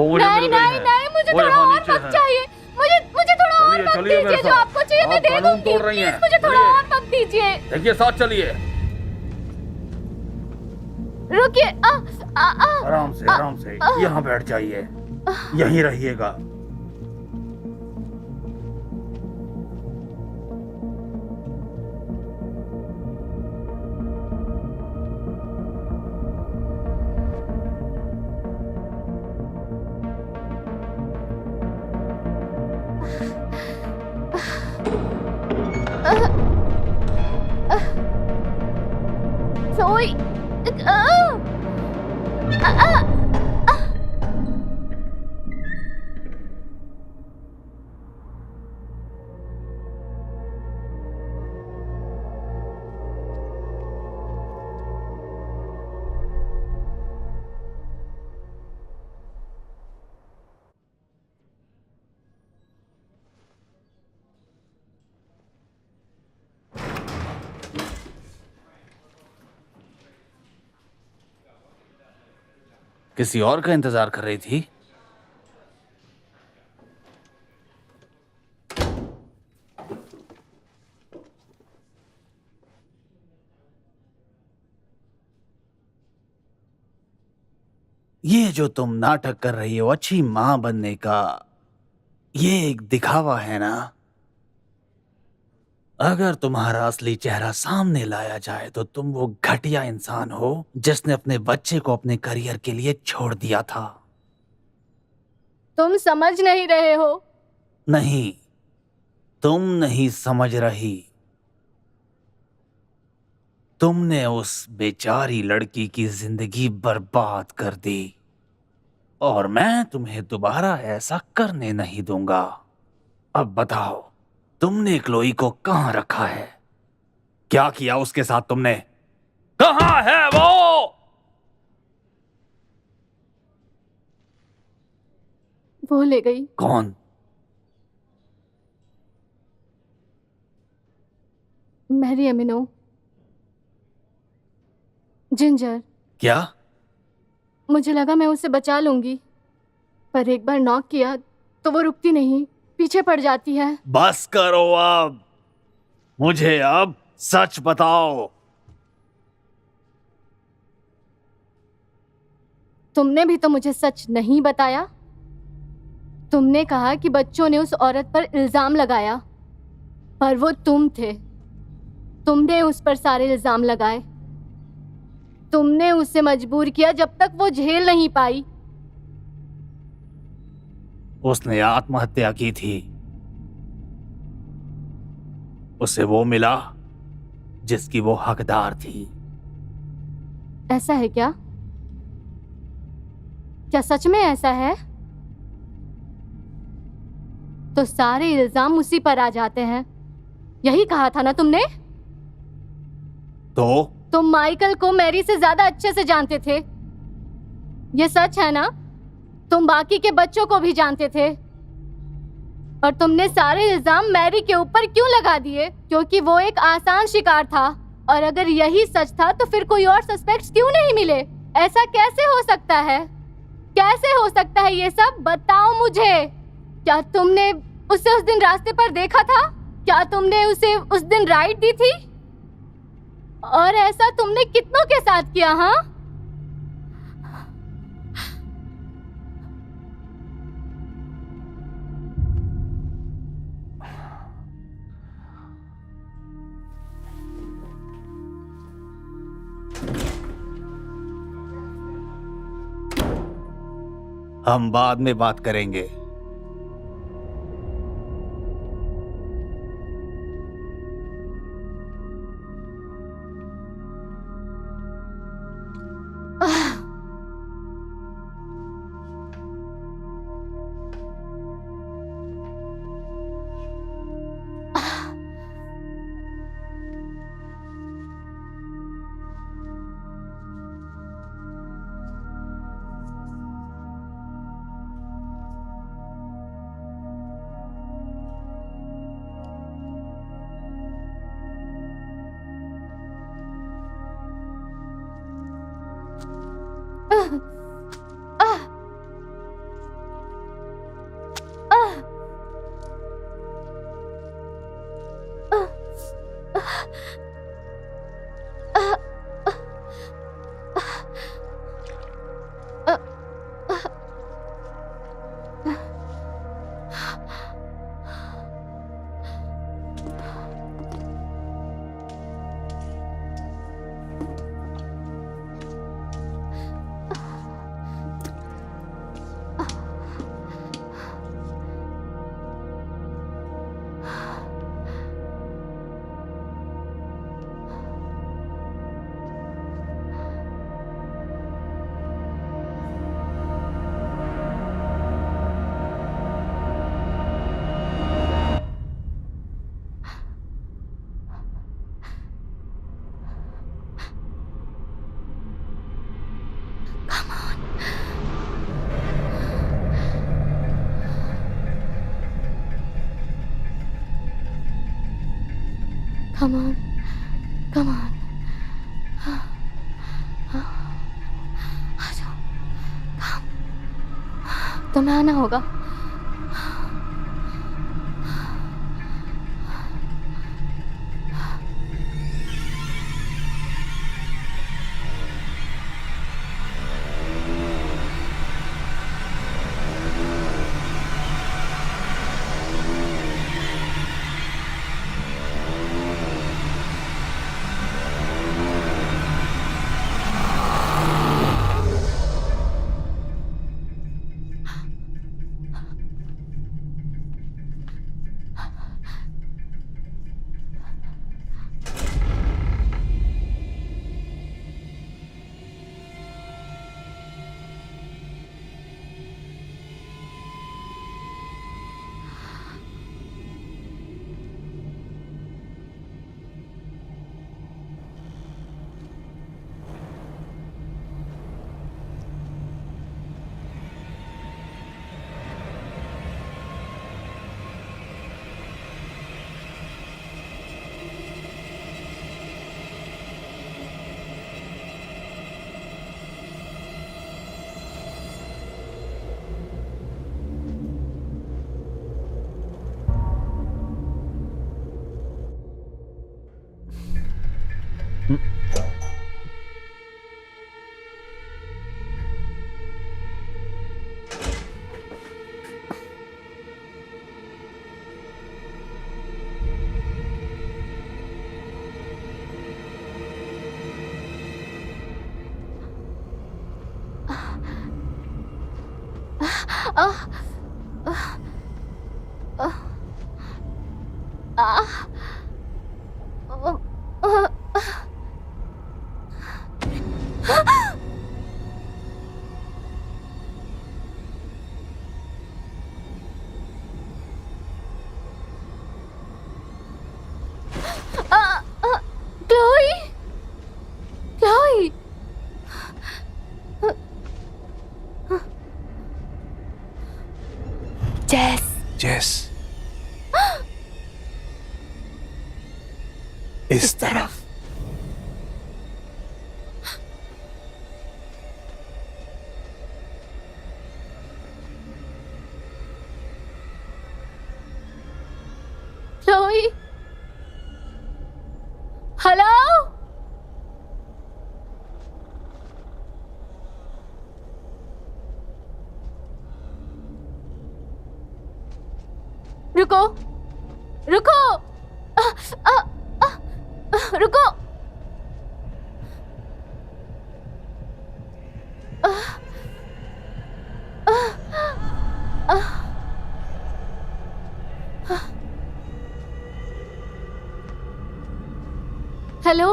वो मुझे नहीं मिल गई नहीं हैं। नहीं, मुझे वो थोड़ा यहाँ और नीचे वक्त हैं। चाहिए। मुझे मुझे थोड़ा और चलिए वक्त चलिए मेरे दीजिए, जो साथ। आपको चाहिए मैं आप दे कानून दूंगी। तोड़ रही प्लीज हैं। मुझे थोड़ा चलिए। और वक्त दीजिए। देखिए साथ चलिए। रुकिए। आराम से यहाँ बैठ जाइए, यहीं रहिएगा। सोई। किसी और का इंतजार कर रही थी? ये जो तुम नाटक कर रही हो अच्छी मां बनने का, ये एक दिखावा है ना? अगर तुम्हारा असली चेहरा सामने लाया जाए तो तुम वो घटिया इंसान हो जिसने अपने बच्चे को अपने करियर के लिए छोड़ दिया था। तुम समझ नहीं रहे हो। नहीं, तुम नहीं समझ रही। तुमने उस बेचारी लड़की की जिंदगी बर्बाद कर दी और मैं तुम्हें दोबारा ऐसा करने नहीं दूंगा। अब बताओ, तुमने क्लोई को कहां रखा है? क्या किया उसके साथ तुमने? कहां है वो? वो ले गई। कौन? मैरी एमिनो। जिंजर। क्या? मुझे लगा मैं उसे बचा लूंगी, पर एक बार नॉक किया तो वो रुकती नहीं, पीछे पड़ जाती है। बस करो अब, मुझे अब सच बताओ। तुमने भी तो मुझे सच नहीं बताया। तुमने कहा कि बच्चों ने उस औरत पर इल्जाम लगाया, पर वो तुम थे। तुमने उस पर सारे इल्जाम लगाए। तुमने उसे मजबूर किया जब तक वो झेल नहीं पाई। उसने आत्महत्या की थी। उसे वो मिला जिसकी वो हकदार थी। ऐसा है क्या? क्या सच में ऐसा है? तो सारे इल्जाम उसी पर आ जाते हैं। यही कहा था ना तुमने? तो तुम माइकल को मैरी से ज्यादा अच्छे से जानते थे। ये सच है ना? तुम बाकी के बच्चों को भी जानते थे, और तुमने सारे इल्जाम मैरी के ऊपर क्यों लगा दिए? क्योंकि वो एक आसान शिकार था। और अगर यही सच था तो फिर कोई और सस्पेक्ट्स क्यों नहीं मिले? ऐसा कैसे हो सकता है? कैसे हो सकता है ये सब? बताओ मुझे। क्या तुमने उसे उस दिन रास्ते पर देखा था? क्या तुमने उसे उस दिन राइड दी थी? और ऐसा तुमने कितनों के साथ किया? हाँ, हम बाद में बात करेंगे। Come on. Come on. आ जाओ. तुम्हें आना होगा. Chloe! Chloe! Jess. जेस, इस तरफ. Chloe! Hello? रुको रुको रुको हेलो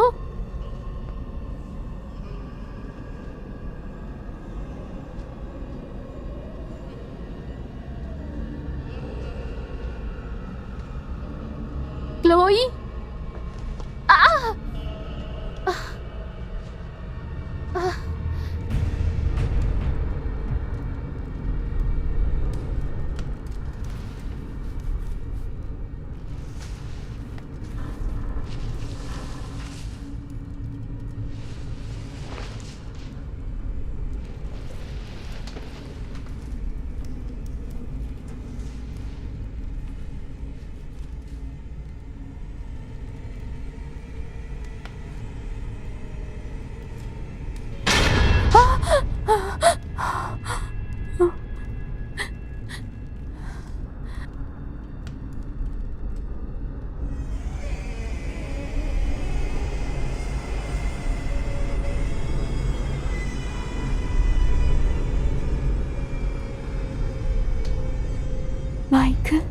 Chloe? Michael?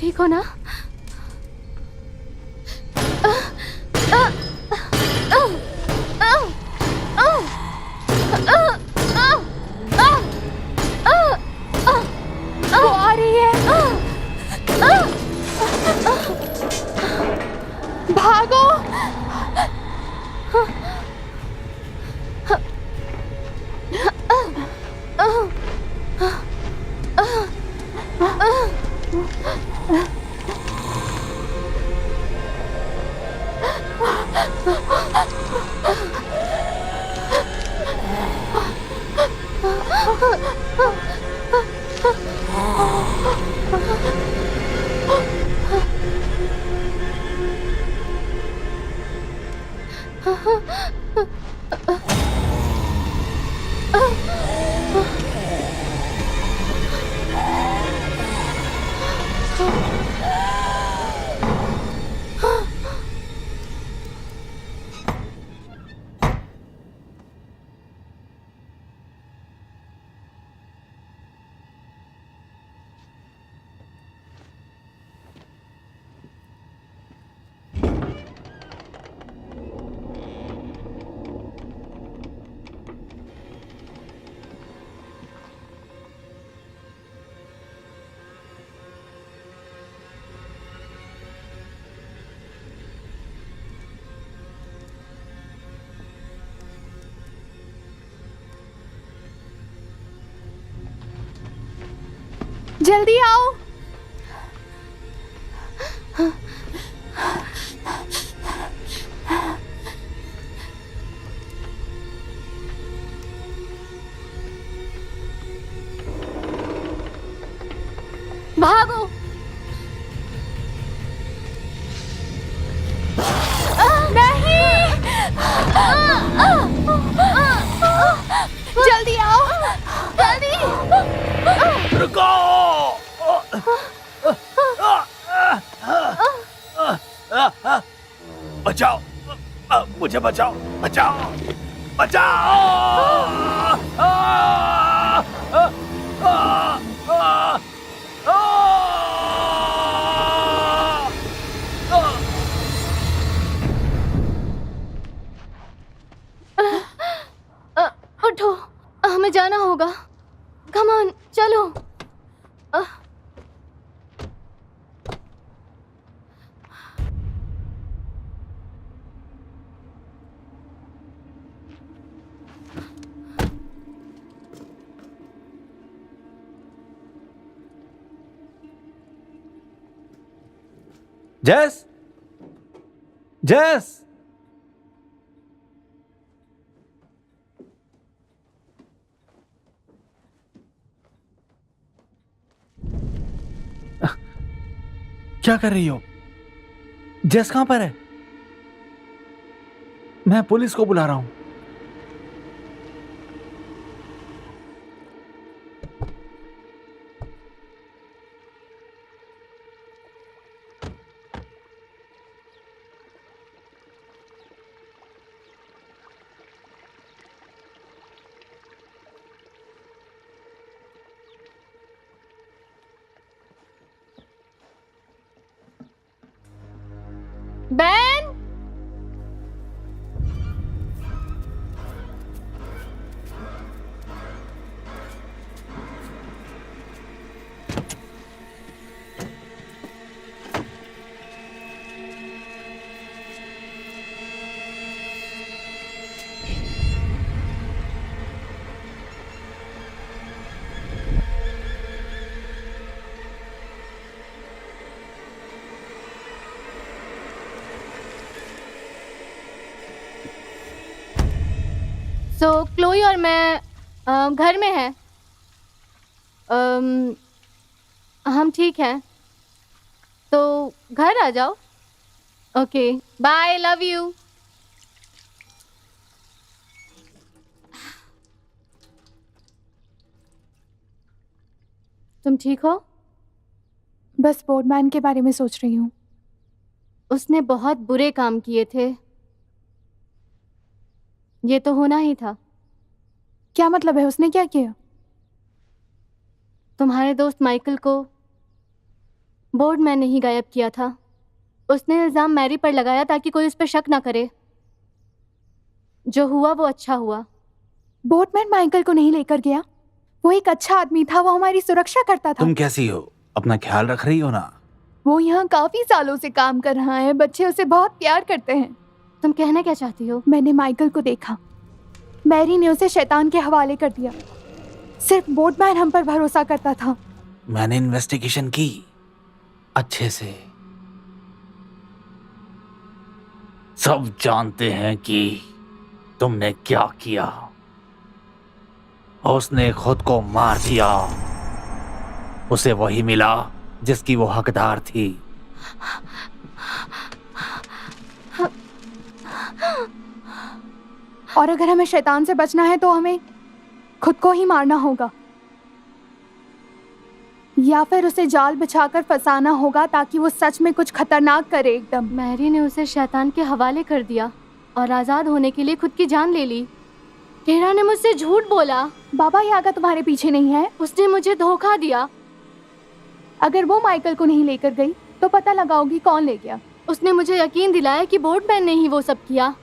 ठीक हो ना? वो आ रही है। भागो। जल्दी आओ। भागो। नहीं। जल्दी आओ। जल्दी। रुको। बचाओ, मुझे बचाओ, बचाओ, बचाओ। उठो, हमें जाना होगा। कम ऑन, चलो। जेस, जेस, क्या कर रही हो? जेस कहां पर है? मैं पुलिस को बुला रहा हूं। बैन, तो क्लोई और मैं घर में हैं। हम ठीक हैं, तो घर आ जाओ। Okay, bye, love you. तुम ठीक हो? बस बोर्डमैन के बारे में सोच रही हूँ। उसने बहुत बुरे काम किए थे। ये तो होना ही था। क्या मतलब है? उसने क्या किया? तुम्हारे दोस्त माइकल को बोर्डमैन ने ही गायब किया था। उसने इल्जाम मैरी पर लगाया ताकि कोई उस पर शक ना करे। जो हुआ वो अच्छा हुआ। बोटमैन माइकल को नहीं लेकर गया। वो एक अच्छा आदमी था, वो हमारी सुरक्षा करता था। तुम कैसी हो? अपना ख्याल रख रही हो ना? वो यहाँ काफी सालों से काम कर रहा है। बच्चे उसे बहुत प्यार करते हैं। तुम कहना क्या चाहती हो? मैंने माइकल को देखा। मैरी ने उसे शैतान के हवाले कर दिया। सिर्फ बोटमैन हम पर भरोसा करता था। मैंने इन्वेस्टिगेशन की अच्छे से। सब जानते हैं कि तुमने क्या किया। उसने खुद को मार दिया। उसे वही मिला जिसकी वो हकदार थी। और अगर हमें शैतान से बचना है तो हमें खुद को ही मारना होगा, या फिर उसे जाल बिछाकर फंसाना होगा ताकि वो सच में कुछ खतरनाक करे एकदम। मैरी ने उसे शैतान के हवाले कर दिया और आजाद होने के लिए खुद की जान ले ली। टेरा ने मुझसे झूठ बोला। बाबा यागा तुम्हारे पीछे नहीं है। उसने मुझे धोखा दिया। अगर वो माइकल को नहीं लेकर गई तो पता लगाओगी कौन ले गया। उसने मुझे यकीन दिलाया कि बोटमैन ने ही वो सब किया।